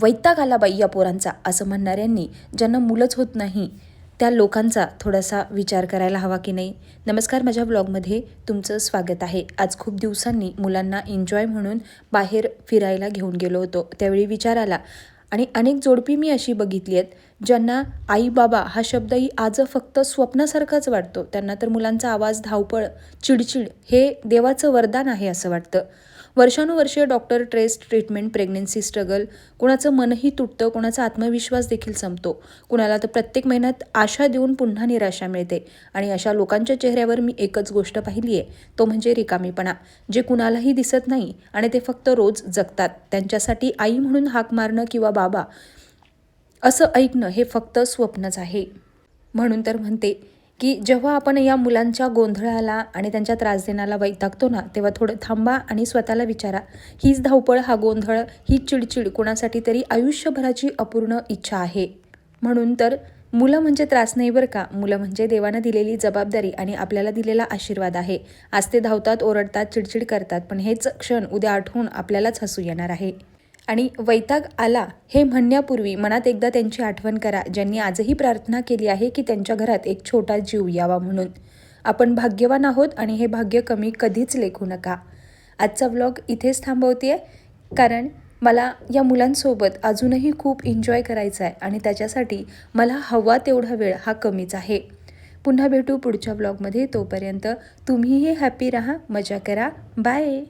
वैताग आला बाई या पोरांचा असं म्हणणाऱ्यांनी ज्यांना मुलंच होत नाही त्या लोकांचा थोडासा विचार करायला हवा की नाही. नमस्कार, माझ्या ब्लॉगमध्ये तुमचं स्वागत आहे. आज खूप दिवसांनी मुलांना एन्जॉय म्हणून बाहेर फिरायला घेऊन गेलो होतो. त्यावेळी विचार आला आणि अनेक जोडपी मी अशी बघितली आहेत ज्यांना आई बाबा हा शब्दही आज फक्त स्वप्नासारखाच वाटतो. त्यांना तर मुलांचा आवाज, धावपळ, चिडचिड हे देवाचं वरदान आहे असं वाटतं. वर्षानुवर्षे डॉक्टर, ट्रीटमेंट, प्रेग्नन्सी स्ट्रगल, कुणाचं मनही तुटतं, कुणाचा आत्मविश्वास देखील संपतो, कुणाला तर प्रत्येक महिन्यात आशा देऊन पुन्हा निराशा मिळते. आणि अशा लोकांच्या चेहऱ्यावर मी एकच गोष्ट पाहिली आहे, तो म्हणजे रिकामीपणा, जे कुणालाही दिसत नाही आणि ते फक्त रोज जगतात. त्यांच्यासाठी आई म्हणून हाक मारणं किंवा बाबा असं ऐकणं हे फक्त स्वप्नच आहे. म्हणून तर म्हणते की जेव्हा आपण या मुलांच्या गोंधळाला आणि त्यांच्या त्रास देण्याला वैतागतो ना, तेव्हा थोडं थांबा आणि स्वतःला विचारा, हीच धावपळ, हा गोंधळ, ही चिडचिड कोणासाठी तरी आयुष्यभराची अपूर्ण इच्छा आहे. म्हणून तर मुलं म्हणजे त्रास नाही बरं का, मुलं म्हणजे देवानं दिलेली जबाबदारी आणि आपल्याला दिलेला आशीर्वाद आहे. आज ते धावतात, ओरडतात, चिडचिड करतात, पण हेच क्षण उद्या आठवून आपल्यालाच हसू येणार आहे. आणि वैताग आला हे म्हणण्यापूर्वी मनात एकदा त्यांची आठवण करा, ज्यांनी आजही प्रार्थना केली आहे की त्यांच्या घरात एक छोटा जीव यावा म्हणून. आपण भाग्यवान आहोत आणि हे भाग्य कमी कधीच लेखू नका. आजचा व्लॉग इथेच थांबवते कारण मला या मुलांसोबत अजूनही खूप एन्जॉय करायचा आहे आणि त्याच्यासाठी मला हवा तेवढा वेळ हा कमीच आहे. पुन्हा भेटू पुढच्या व्लॉगमध्ये. तोपर्यंत तुम्हीही हॅपी राहा, मजा करा. बाय.